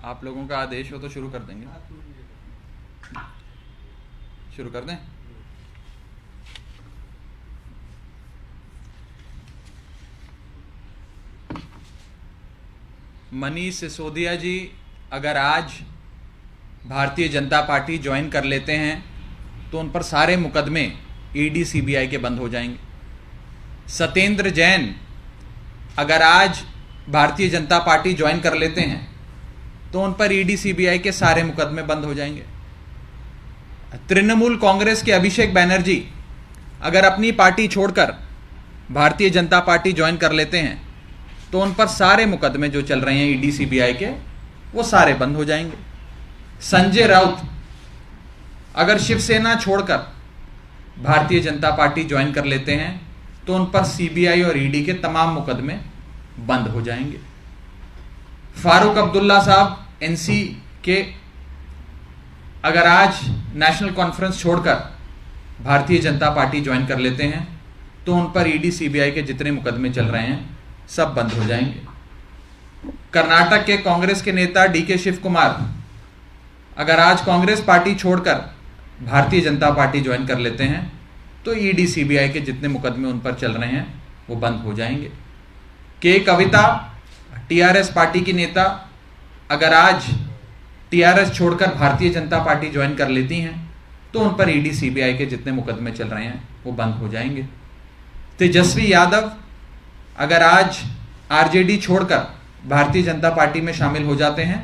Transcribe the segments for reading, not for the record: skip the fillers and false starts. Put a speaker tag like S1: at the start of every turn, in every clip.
S1: आप लोगों का आदेश हो तो शुरू कर देंगे। शुरू कर दें। मनीष सिसोदिया जी अगर आज भारतीय जनता पार्टी ज्वाइन कर लेते हैं तो उन पर सारे मुकदमे ईडी सीबीआई के बंद हो जाएंगे। सत्येंद्र जैन अगर आज भारतीय जनता पार्टी ज्वाइन कर लेते हैं तो उन पर ईडी सीबीआई के सारे मुकदमे बंद हो जाएंगे। तृणमूल कांग्रेस के अभिषेक बैनर्जी अगर अपनी पार्टी छोड़कर भारतीय जनता पार्टी ज्वाइन कर लेते हैं तो उन पर सारे मुकदमे जो चल रहे हैं ईडी सीबीआई के वो सारे बंद हो जाएंगे। संजय राउत अगर शिवसेना छोड़कर भारतीय जनता पार्टी ज्वाइन कर लेते हैं तो उन पर सीबीआई और ईडी के तमाम मुकदमे बंद हो जाएंगे। फारूक अब्दुल्ला साहब एनसी के अगर आज नेशनल कॉन्फ्रेंस छोड़कर भारतीय जनता पार्टी ज्वाइन कर लेते हैं तो उन पर ईडी सीबीआई के जितने मुकदमे चल रहे हैं सब बंद हो जाएंगे। कर्नाटक के कांग्रेस के नेता डीके शिव कुमार अगर आज कांग्रेस पार्टी छोड़कर भारतीय जनता पार्टी ज्वाइन कर लेते हैं तो ईडी सीबीआई के जितने मुकदमे उन पर चल रहे हैं वो बंद हो जाएंगे। के कविता टीआरएस पार्टी की नेता अगर आज टीआरएस छोड़कर भारतीय जनता पार्टी ज्वाइन कर लेती हैं तो उन पर ईडी सीबीआई के जितने मुकदमे चल रहे हैं वो बंद हो जाएंगे। तेजस्वी यादव अगर आज आरजेडी छोड़कर भारतीय जनता पार्टी में शामिल हो जाते हैं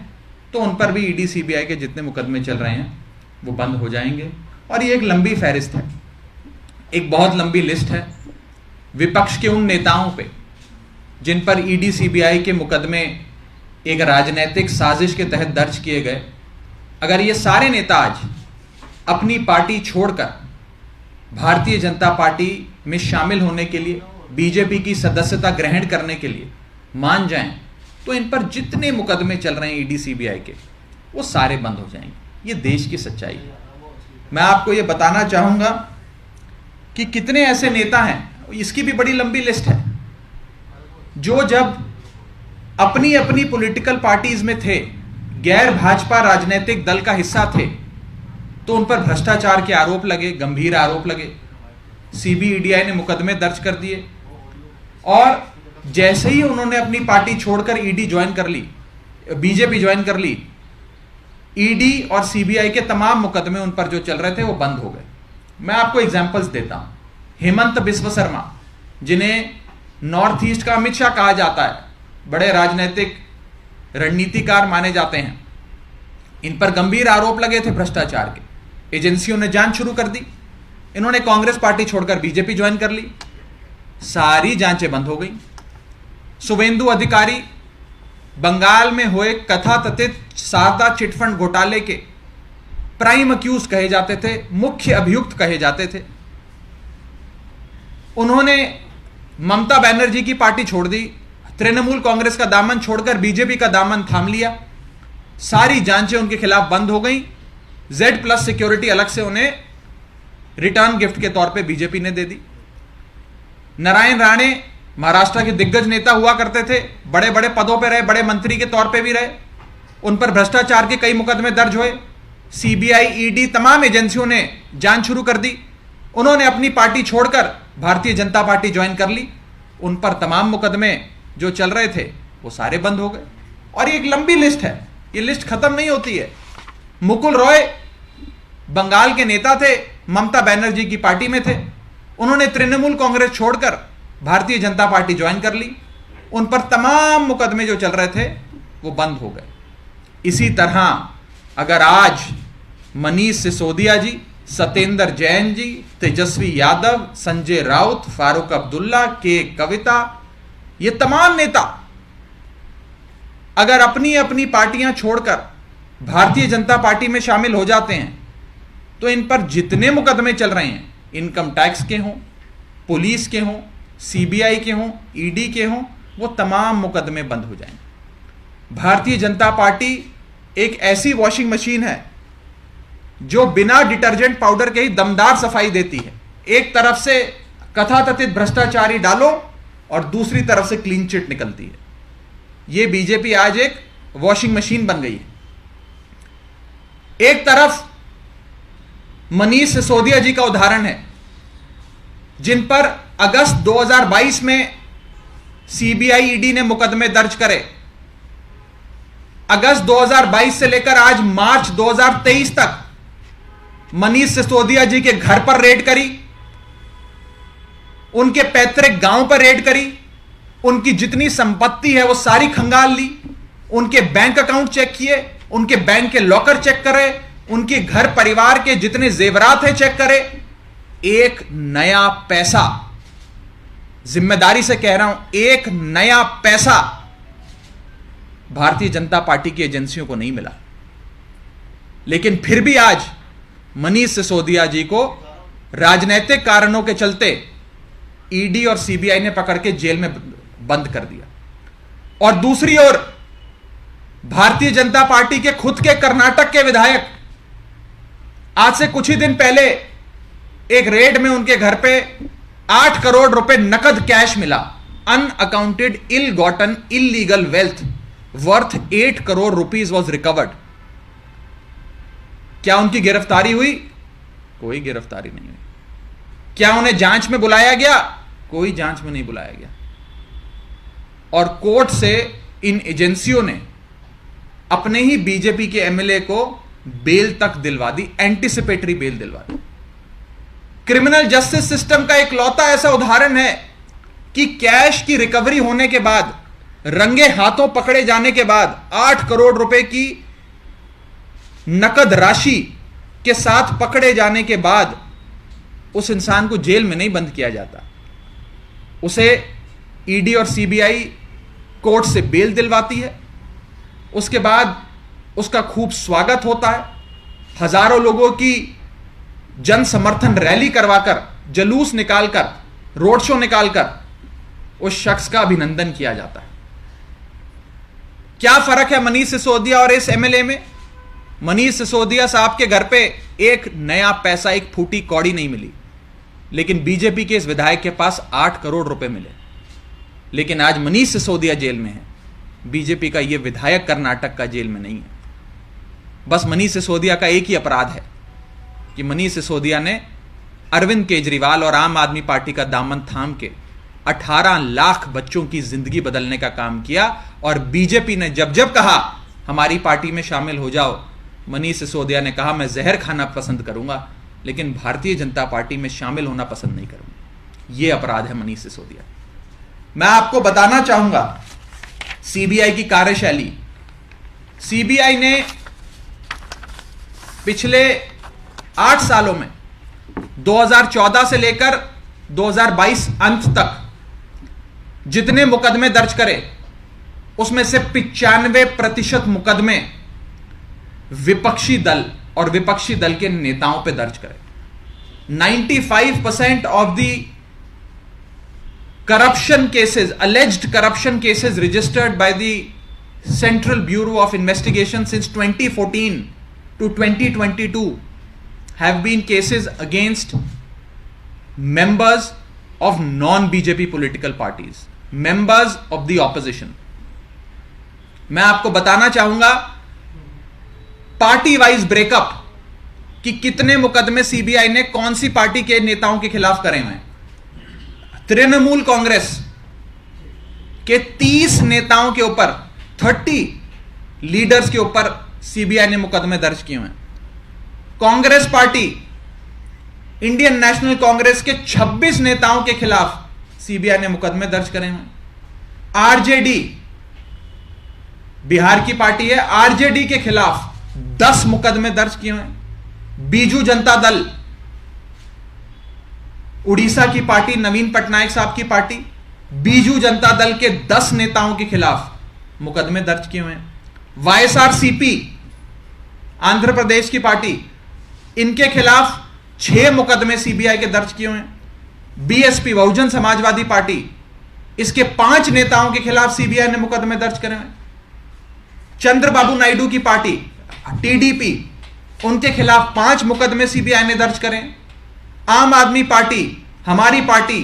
S1: तो उन पर भी ईडी सीबीआई के जितने मुकदमे चल रहे हैं वो बंद हो जाएंगे। और ये एक लंबी फहरिस्त है, एक बहुत लंबी लिस्ट है विपक्ष के उन नेताओं पे जिन पर ईडी सीबीआई के मुकदमे एक राजनीतिक साजिश के तहत दर्ज किए गए। अगर ये सारे नेता आज अपनी पार्टी छोड़कर भारतीय जनता पार्टी में शामिल होने के लिए, बीजेपी की सदस्यता ग्रहण करने के लिए मान जाएं तो इन पर जितने मुकदमे चल रहे हैं ईडी सीबीआई के वो सारे बंद हो जाएंगे। ये देश की सच्चाई है। मैं आपको ये बताना चाहूंगा कि कितने ऐसे नेता हैं, इसकी भी बड़ी लंबी लिस्ट है, जो जब अपनी अपनी पॉलिटिकल पार्टीज में थे, गैर भाजपा राजनीतिक दल का हिस्सा थे, तो उन पर भ्रष्टाचार के आरोप लगे, गंभीर आरोप लगे, सीबीईडीआई ने मुकदमे दर्ज कर दिए और जैसे ही उन्होंने अपनी पार्टी छोड़कर ईडी ज्वाइन कर ली, बीजेपी ज्वाइन कर ली, ईडी और सीबीआई के तमाम मुकदमे उन पर जो चल रहे थे वो बंद हो गए। मैं आपको एग्जांपल्स देता हूं। हेमंत बिस्व शर्मा जिन्हें नॉर्थ ईस्ट का अमित शाह कहा जाता है, बड़े राजनीतिक रणनीतिकार माने जाते हैं, इन पर गंभीर आरोप लगे थे भ्रष्टाचार के। एजेंसियों ने जांच शुरू कर दी, इन्होंने कांग्रेस पार्टी छोड़कर बीजेपी ज्वाइन कर ली, सारी जांचें बंद हो गई। शुभेंदु अधिकारी बंगाल में हुए कथाकथित शारदा चिटफंड घोटाले के प्राइम अक्यूज कहे जाते थे, मुख्य अभियुक्त कहे जाते थे। उन्होंने ममता बनर्जी की पार्टी छोड़ दी, तृणमूल कांग्रेस का दामन छोड़कर बीजेपी का दामन थाम लिया, सारी जांचें उनके खिलाफ बंद हो गई। Z+ सिक्योरिटी अलग से उन्हें रिटर्न गिफ्ट के तौर पे बीजेपी ने दे दी। नारायण राणे महाराष्ट्र के दिग्गज नेता हुआ करते थे, बड़े बड़े पदों पे रहे, बड़े मंत्री के तौर पे भी रहे, उन पर भ्रष्टाचार के कई मुकदमे दर्ज हुए। सीबीआई, ईडी, तमाम एजेंसियों ने जांच शुरू कर दी। उन्होंने अपनी पार्टी छोड़कर भारतीय जनता पार्टी ज्वाइन कर ली, उन पर तमाम मुकदमे जो चल रहे थे वो सारे बंद हो गए। और ये एक लंबी लिस्ट है, ये लिस्ट खत्म नहीं होती है। मुकुल रॉय बंगाल के नेता थे, ममता बनर्जी की पार्टी में थे, उन्होंने तृणमूल कांग्रेस छोड़कर भारतीय जनता पार्टी ज्वाइन कर ली, उन पर तमाम मुकदमे जो चल रहे थे वो बंद हो गए। इसी तरह अगर आज मनीष सिसोदिया जी, सत्येंद्र जैन जी, तेजस्वी यादव, संजय राउत, फारूक अब्दुल्ला, के कविता, ये तमाम नेता अगर अपनी अपनी पार्टियां छोड़कर भारतीय जनता पार्टी में शामिल हो जाते हैं तो इन पर जितने मुकदमे चल रहे हैं, इनकम टैक्स के हों, पुलिस के हों, सीबीआई के हों, ईडी के हों, वो तमाम मुकदमे बंद हो जाएंगे। भारतीय जनता पार्टी एक ऐसी वॉशिंग मशीन है जो बिना डिटर्जेंट पाउडर के ही दमदार सफाई देती है। एक तरफ से कथाकथित भ्रष्टाचारी डालो और दूसरी तरफ से क्लीन चिट निकलती है। ये बीजेपी आज एक वॉशिंग मशीन बन गई है। एक तरफ मनीष सिसोदिया जी का उदाहरण है, जिन पर अगस्त 2022 में सीबीआई ईडी ने मुकदमे दर्ज करे। अगस्त 2022 से लेकर आज मार्च 2023 तक मनीष सिसोदिया जी के घर पर रेड करी, उनके पैतृक गांव पर रेड करी, उनकी जितनी संपत्ति है वो सारी खंगाल ली, उनके बैंक अकाउंट चेक किए, उनके बैंक के लॉकर चेक करे, उनके घर परिवार के जितने जेवरात हैं चेक करे। एक नया पैसा, जिम्मेदारी से कह रहा हूं, एक नया पैसा भारतीय जनता पार्टी की एजेंसियों को नहीं मिला। लेकिन फिर भी आज मनीष सिसोदिया जी को राजनीतिक कारणों के चलते ईडी और सीबीआई ने पकड़ के जेल में बंद कर दिया। और दूसरी ओर भारतीय जनता पार्टी के खुद के कर्नाटक के विधायक, आज से कुछ ही दिन पहले एक रेड में उनके घर पे 8 करोड़ रुपए नकद कैश मिला। Unaccounted ill gotten illegal wealth worth 8 crore rupees was recovered. क्या उनकी गिरफ्तारी हुई? कोई गिरफ्तारी नहीं हुई। क्या उन्हें जांच में बुलाया गया? कोई जांच में नहीं बुलाया गया। और कोर्ट से इन एजेंसियों ने अपने ही बीजेपी के एमएलए को बेल तक दिलवा दी, एंटीसिपेटरी बेल दिलवा दी। क्रिमिनल जस्टिस सिस्टम का एक लौता ऐसा उदाहरण है कि कैश की रिकवरी होने के बाद, रंगे हाथों पकड़े जाने के बाद, 8 करोड़ रुपए की नकद राशि के साथ पकड़े जाने के बाद उस इंसान को जेल में नहीं बंद किया जाता, उसे ईडी और सीबीआई कोर्ट से बेल दिलवाती है। उसके बाद उसका खूब स्वागत होता है, हजारों लोगों की जन समर्थन रैली करवाकर, जुलूस निकालकर, रोड शो निकालकर उस शख्स का अभिनंदन किया जाता है। क्या फर्क है मनीष सिसोदिया और इस एमएलए में? मनीष सिसोदिया साहब के घर पे एक नया पैसा, एक फूटी कौड़ी नहीं मिली, लेकिन बीजेपी के इस विधायक के पास 8 करोड़ रुपए मिले। लेकिन आज मनीष सिसोदिया जेल में है, बीजेपी का यह विधायक कर्नाटक का जेल में नहीं है। बस मनीष सिसोदिया का एक ही अपराध है कि मनीष सिसोदिया ने अरविंद केजरीवाल और आम आदमी पार्टी का दामन थाम के 18 लाख बच्चों की जिंदगी बदलने का काम किया। और बीजेपी ने जब जब कहा हमारी पार्टी में शामिल हो जाओ, मनीष सिसोदिया ने कहा मैं जहर खाना पसंद करूंगा, लेकिन भारतीय जनता पार्टी में शामिल होना पसंद नहीं करूंगा। यह अपराध है मनीष सिसोदिया। मैं आपको बताना चाहूंगा सीबीआई की कार्यशैली। सीबीआई ने पिछले 8 सालों में 2014 से लेकर 2022 अंत तक जितने मुकदमे दर्ज करे, उसमें से 95% मुकदमे विपक्षी दल और विपक्षी दल के नेताओं पे दर्ज करे। 95% of the corruption cases, alleged corruption cases registered by the Central Bureau of Investigation since 2014 to 2022 have been cases against members of non-BJP political parties, members of the opposition. मैं आपको बताना चाहूंगा पार्टी वाइज ब्रेकअप कि कितने मुकदमे CBI ने कौन सी party के नेताओं के खिलाफ करे हुए हैं। तृणमूल कांग्रेस के 30 नेताओं के ऊपर, 30 लीडर्स के ऊपर सीबीआई ने मुकदमे दर्ज किए हैं। Congress party, Indian national Congress के 26 नेताओं के खिलाफ सीबीआई ने मुकदमे दर्ज करे हैं। आरजेडी, बिहार की पार्टी है, आरजेडी के खिलाफ 10 मुकदमे दर्ज किए हैं। बीजू जनता दल, उड़ीसा की पार्टी, नवीन पटनायक साहब की पार्टी, बीजू जनता दल के 10 नेताओं के खिलाफ मुकदमे दर्ज किए हुए हैं। वाईएसआरसीपी, आंध्र प्रदेश की पार्टी, इनके खिलाफ 6 मुकदमे सीबीआई के दर्ज किए हुए हैं। बीएसपी, बहुजन समाजवादी पार्टी, इसके 5 नेताओं के खिलाफ सीबीआई ने मुकदमे दर्ज करे हैं। चंद्रबाबू नायडू की पार्टी, टीडीपी, उनके खिलाफ 5 मुकदमे सीबीआई ने दर्ज करे। आम आदमी पार्टी, हमारी पार्टी,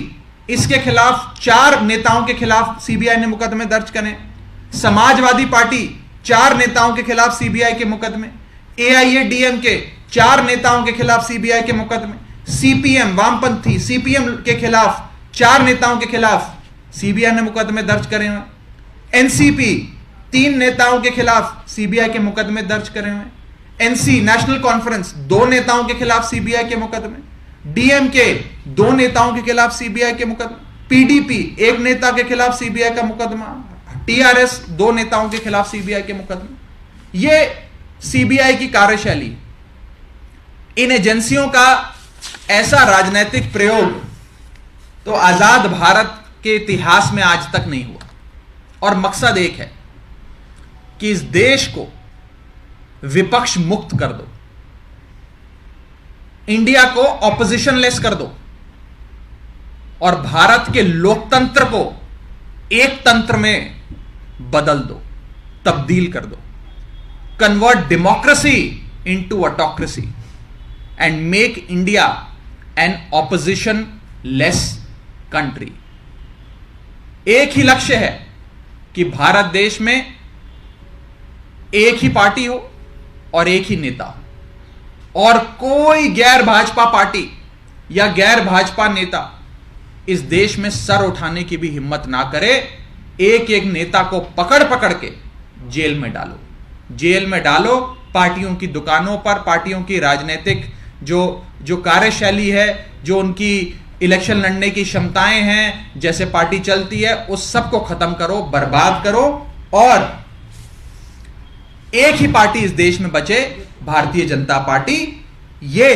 S1: इसके खिलाफ 4 नेताओं के खिलाफ सीबीआई ने मुकदमे दर्ज करे। समाजवादी पार्टी, 4 नेताओं के खिलाफ सीबीआई के मुकदमे, एआईएडीएमके 4 नेताओं के खिलाफ सीबीआई के मुकदमे, सीपीएम वामपंथी सीपीएम के खिलाफ 4 नेताओं के खिलाफ सीबीआई ने मुकदमे दर्ज करे हुए, एनसीपी 3 नेताओं के खिलाफ सीबीआई के मुकदमे दर्ज करे हुए, एनसी नेशनल कॉन्फ्रेंस 2 नेताओं के खिलाफ सीबीआई के मुकदमे, डीएमके 2 नेताओं के खिलाफ सीबीआई के मुकदमे, पीडीपी 1 नेता के खिलाफ सीबीआई का मुकदमा, टीआरएस 2 नेताओं के खिलाफ सीबीआई के मुकदमे। यह सीबीआई की कार्यशैली, इन एजेंसियों का ऐसा राजनीतिक प्रयोग तो आजाद भारत के इतिहास में आज तक नहीं हुआ। और मकसद एक है कि इस देश को विपक्ष मुक्त कर दो, इंडिया को ऑपोजिशन लेस कर दो और भारत के लोकतंत्र को एक तंत्र में बदल दो, तब्दील कर दो, convert democracy into autocracy and make India an opposition less country. एक ही लक्ष्य है कि भारत देश में एक ही पार्टी हो और एक ही नेता हो और कोई गैर भाजपा पार्टी या गैर भाजपा नेता इस देश में सर उठाने की भी हिम्मत ना करे। एक एक नेता को पकड़ पकड़ के जेल में डालो, जेल में डालो। पार्टियों की दुकानों पर, पार्टियों की राजनीतिक जो कार्यशैली है, जो उनकी इलेक्शन लड़ने की क्षमताएं हैं, जैसे पार्टी चलती है, उस सब को खत्म करो, बर्बाद करो और एक ही पार्टी इस देश में बचे, भारतीय जनता पार्टी। ये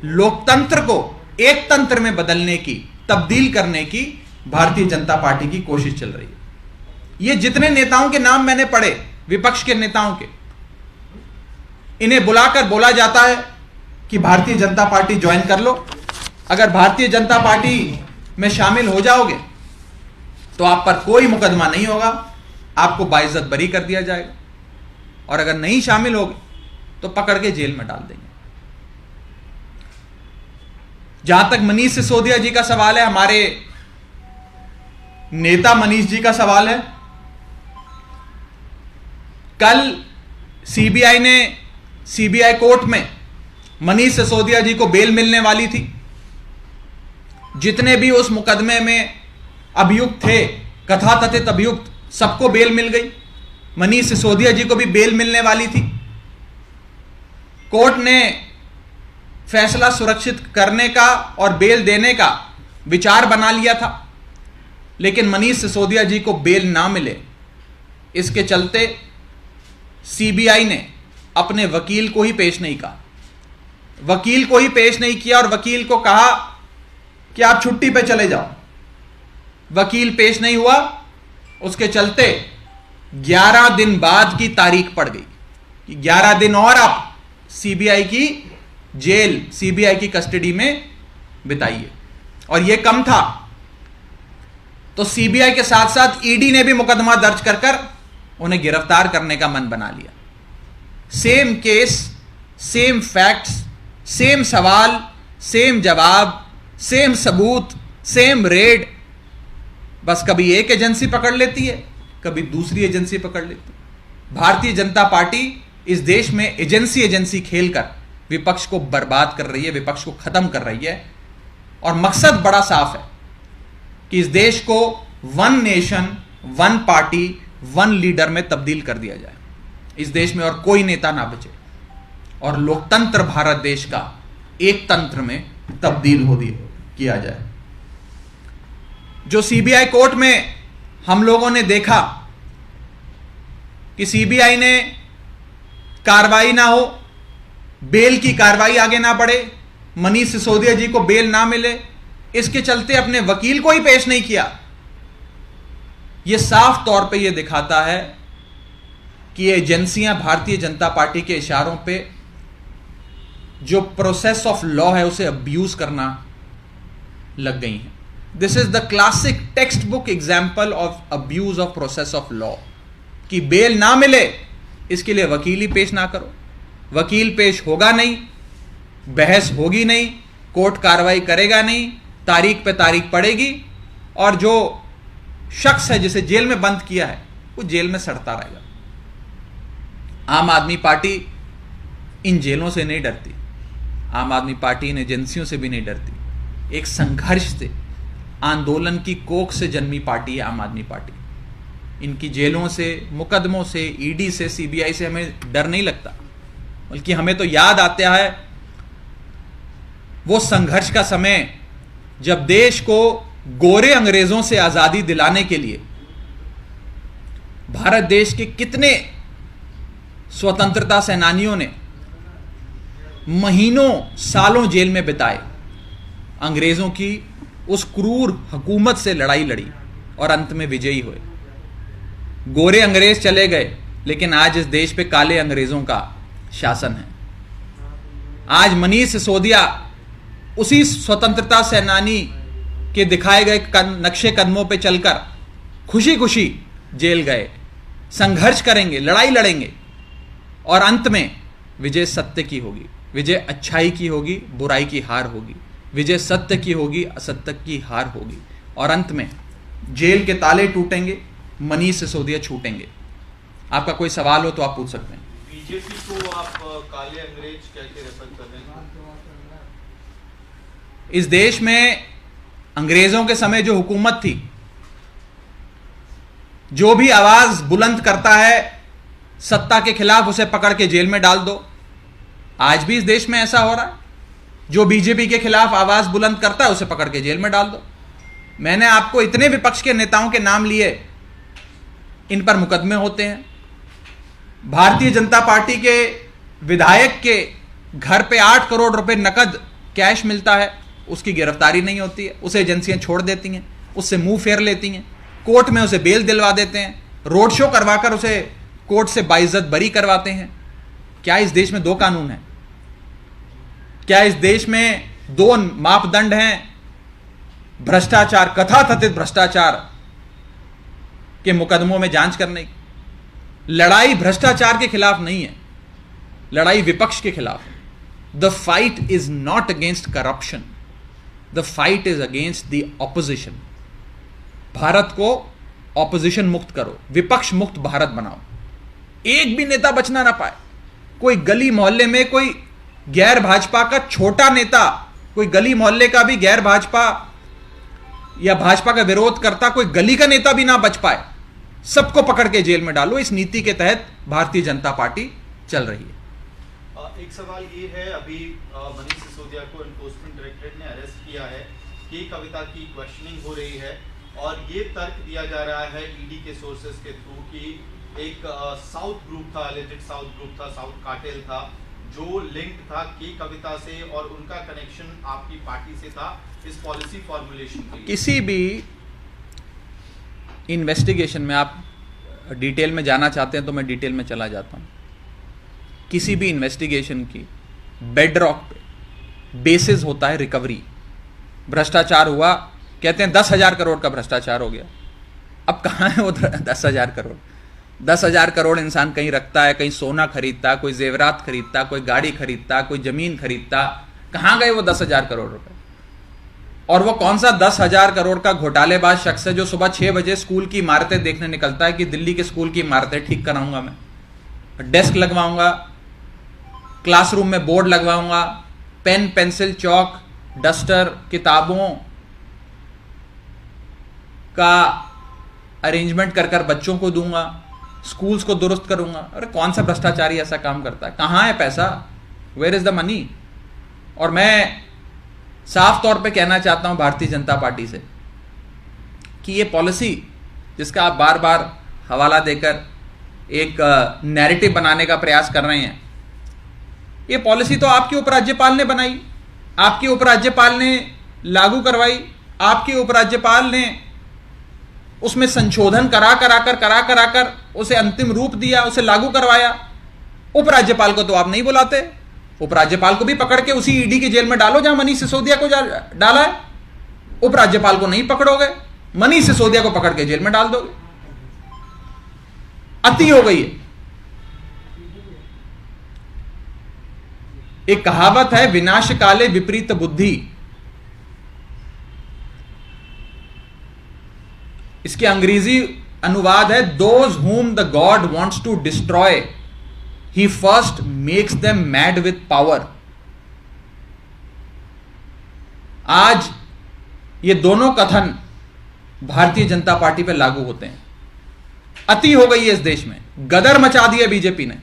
S1: लोकतंत्र को एक तंत्र में बदलने की, तब्दील करने की भारतीय जनता पार्टी की कोशिश चल रही है। ये जितने नेताओं के नाम मैंने पढ़े, विपक्ष के नेताओं के, इन्हें बुलाकर बोला जाता है कि भारतीय जनता पार्टी ज्वाइन कर लो। अगर भारतीय जनता पार्टी में शामिल हो जाओगे तो आप पर कोई मुकदमा नहीं होगा, आपको बाइज्जत बरी कर दिया जाएगा, और अगर नहीं शामिल होगे तो पकड़ के जेल में डाल देंगे। जहां तक मनीष सिसोदिया जी का सवाल है, हमारे नेता मनीष जी का सवाल है, कल सीबीआई कोर्ट में मनीष सिसोदिया जी को बेल मिलने वाली थी। जितने भी उस मुकदमे में अभियुक्त थे, कथाकथित अभियुक्त, सबको बेल मिल गई। मनीष सिसोदिया जी को भी बेल मिलने वाली थी। कोर्ट ने फैसला सुरक्षित करने का और बेल देने का विचार बना लिया था, लेकिन मनीष सिसोदिया जी को बेल ना मिले, इसके चलते सीबीआई ने अपने वकील को ही पेश नहीं किया, वकील को ही पेश नहीं किया और वकील को कहा कि आप छुट्टी पे चले जाओ। वकील पेश नहीं हुआ, उसके चलते 11 दिन बाद की तारीख पड़ गई कि 11 दिन और आप सीबीआई की जेल, सीबीआई की कस्टडी में बिताइए। और यह कम था तो सीबीआई के साथ साथ ईडी ने भी मुकदमा दर्ज कर उन्हें गिरफ्तार करने का मन बना लिया। Same case, same facts, same सवाल, सेम जवाब, सेम सबूत, सेम रेड, बस कभी एक एजेंसी पकड़ लेती है, कभी दूसरी एजेंसी पकड़ लेती है। भारतीय जनता पार्टी इस देश में एजेंसी खेलकर विपक्ष को बर्बाद कर रही है, विपक्ष को खत्म कर रही है। और मकसद बड़ा साफ है कि इस देश को one nation, one party, one leader में तब्दील कर दिया जाए। इस देश में और कोई नेता ना बचे और लोकतंत्र भारत देश का एक तंत्र में तब्दील किया जाए। जो सीबीआई कोर्ट में हम लोगों ने देखा कि सीबीआई ने कार्रवाई ना हो, बेल की कार्रवाई आगे ना बढ़े, मनीष सिसोदिया जी को बेल ना मिले, इसके चलते अपने वकील को ही पेश नहीं किया। यह साफ तौर पे यह दिखाता है कि ये एजेंसियां भारतीय जनता पार्टी के इशारों पे जो प्रोसेस ऑफ लॉ है उसे अब्यूज करना लग गई हैं। This is the classic text book example of abuse of process of law कि बेल ना मिले इसके लिए वकील ही पेश ना करो, वकील पेश होगा नहीं, बहस होगी नहीं, कोर्ट कार्रवाई करेगा नहीं, तारीख पे तारीख पड़ेगी और जो शख्स है जिसे जेल में बंद किया है वो जेल में सड़ता रहेगा। आम आदमी पार्टी इन जेलों से नहीं डरती, आम आदमी पार्टी इन एजेंसियों से भी नहीं डरती। एक संघर्ष से, आंदोलन की कोख से जन्मी पार्टी है आम आदमी पार्टी। इनकी जेलों से, मुकदमों से, ईडी से, सीबीआई से हमें डर नहीं लगता, बल्कि हमें तो याद आता है वो संघर्ष का समय जब देश को गोरे अंग्रेजों से आजादी दिलाने के लिए भारत देश के कितने स्वतंत्रता सेनानियों ने महीनों सालों जेल में बिताए, अंग्रेजों की उस क्रूर हुकूमत से लड़ाई लड़ी और अंत में विजयी हुए। गोरे अंग्रेज चले गए, लेकिन आज इस देश पे काले अंग्रेजों का शासन है। आज मनीष सिसोदिया उसी स्वतंत्रता सेनानी के दिखाए गए नक्शे कदमों पे चलकर खुशी खुशी जेल गए। संघर्ष करेंगे, लड़ाई लड़ेंगे और अंत में विजय सत्य की होगी, विजय अच्छाई की होगी, बुराई की हार होगी, विजय सत्य की होगी, असत्य की हार होगी और अंत में जेल के ताले टूटेंगे, मनीष सिसोदिया छूटेंगे। आपका कोई सवाल हो तो आप पूछ सकते हैं।
S2: बीजेपी को आप काले अंग्रेज कैसे रेफर कर रहे हैं?
S1: इस देश में अंग्रेजों के समय जो हुकूमत थी, जो भी आवाज बुलंद करता है सत्ता के खिलाफ उसे पकड़ के जेल में डाल दो। आज भी इस देश में ऐसा हो रहा है, जो बीजेपी के खिलाफ आवाज बुलंद करता है उसे पकड़ के जेल में डाल दो। मैंने आपको इतने विपक्ष के नेताओं के नाम लिए, इन पर मुकदमे होते हैं। भारतीय जनता पार्टी के विधायक के घर पे 8 करोड़ रुपए नकद कैश मिलता है, उसकी गिरफ्तारी नहीं होती है, उसे एजेंसियां छोड़ देती हैं, उससे मुंह फेर लेती हैं, कोर्ट में उसे बेल दिलवा देते हैं, रोड शो करवाकर उसे कोर्ट से बाइज्जत बरी करवाते हैं। क्या इस देश में 2 कानून हैं? क्या इस देश में 2 मापदंड हैं? भ्रष्टाचार, कथाकथित भ्रष्टाचार के मुकदमों में जांच करने की। लड़ाई भ्रष्टाचार के खिलाफ नहीं है, लड़ाई विपक्ष के खिलाफ है। The fight is not against corruption, the fight is against the opposition. Bharat को ऑपोजिशन मुक्त करो, विपक्ष मुक्त भारत बनाओ, एक भी नेता बचना ना पाए। कोई गली मोहल्ले में कोई गैर भाजपा का छोटा नेता, कोई गली मोहल्ले का भी गैर भाजपा या भाजपा का विरोध करता कोई गली का नेता भी ना बच पाए, सबको पकड़ के जेल में डालो। इस नीति के तहत भारतीय जनता पार्टी चल रही है।
S2: एक सवाल ये है, अभी मनीष सिसोदिया को एनफोर्समेंट डायरेक्टरेट ने अरेस्ट किया है, के कविता की क्वेश्चनिंग हो रही है और ये तर्क दिया जा रहा है ईडी के सोर्सेज के थ्रू कि एक साउथ ग्रुप था, एलिजेड साउथ ग्रुप था, साउथ कार्टेल था, जो लिंक था के कविता से और उनका कनेक्शन आपकी पार्टी से था इस पॉलिसी फॉर्मुलेशन के लिए।
S1: किसी भी इन्वेस्टिगेशन में आप डिटेल में जाना चाहते हैं तो मैं डिटेल में चला जाता हूं। किसी भी इन्वेस्टिगेशन की बेडरॉक पे बेसिस होता है रिकवरी। भ्रष्टाचार हुआ, कहते हैं 10,000 करोड़ का भ्रष्टाचार हो गया। अब कहां है वो 10,000 करोड़? 10,000 करोड़ इंसान कहीं रखता है, कहीं सोना खरीदता, कोई जेवरात खरीदता, कोई गाड़ी खरीदता, कोई जमीन खरीदता। कहां गए वो 10,000 करोड़ रुपए? और वो कौन सा 10,000 करोड़ का घोटालेबाज शख्स है जो सुबह 6 बजे स्कूल की इमारतें देखने निकलता है कि दिल्ली के स्कूल की इमारतें ठीक कराऊंगा, मैं डेस्क लगवाऊंगा, क्लासरूम में बोर्ड लगवाऊंगा, पेन पेंसिल चौक डस्टर किताबों का अरेंजमेंट कर कर बच्चों को दूंगा, स्कूल्स को दुरुस्त करूंगा। अरे कौन सा भ्रष्टाचारी ऐसा काम करता है? कहां है पैसा? Where is the money? और मैं साफ तौर पे कहना चाहता हूं भारतीय जनता पार्टी से कि ये पॉलिसी जिसका आप बार बार हवाला देकर एक नैरेटिव बनाने का प्रयास कर रहे हैं, ये पॉलिसी तो आपके उपराज्यपाल ने बनाई, आपके उपराज्यपाल ने लागू करवाई, आपके उपराज्यपाल ने उसमें संशोधन करा कर उसे अंतिम रूप दिया, उसे लागू करवाया। उपराज्यपाल को तो आप नहीं बुलाते। उपराज्यपाल को भी पकड़ के उसी ईडी की जेल में डालो जहां मनीष सिसोदिया को डाला है। उपराज्यपाल को नहीं पकड़ोगे, मनीष सिसोदिया को पकड़ के जेल में डाल दोगे। अति हो गई है। एक कहावत है, विनाश काले विपरीत बुद्धि। इसके अंग्रेजी अनुवाद है, those whom the God wants to destroy he first makes them mad with power. आज ये दोनों कथन भारतीय जनता पार्टी पे लागू होते हैं। अति हो गई है इस देश में, गदर मचा दिया बीजेपी ने,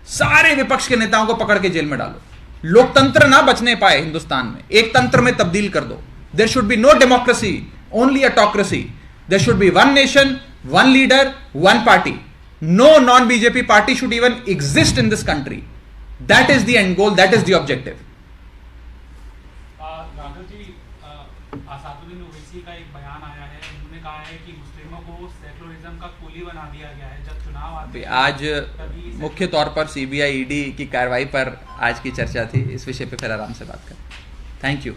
S1: सारे विपक्ष के नेताओं को पकड़ के जेल में डालो, लोकतंत्र ना बचने पाए हिंदुस्तान में, एक तंत्र में तब्दील कर दो। There should be no democracy, only autocracy. There should be one nation, one leader, one party. No non BJP party should even exist in this country. That is the end goal, that is the objective.
S3: Raghav ji, Asaduddin Owaisi का एक बयान आया है, उन्होंने कहा है कि मुस्लिमों को सेकुलरिज्म का कुली बना दिया गया है। जब चुनाव आते हैं
S1: आज मुख्य तौर पर सीबीआई ईडी की कार्रवाई पर आज की चर्चा थी, इस विषय पे फिर आराम से बात करें। Thank you.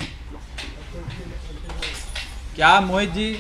S1: क्या मोहित जी?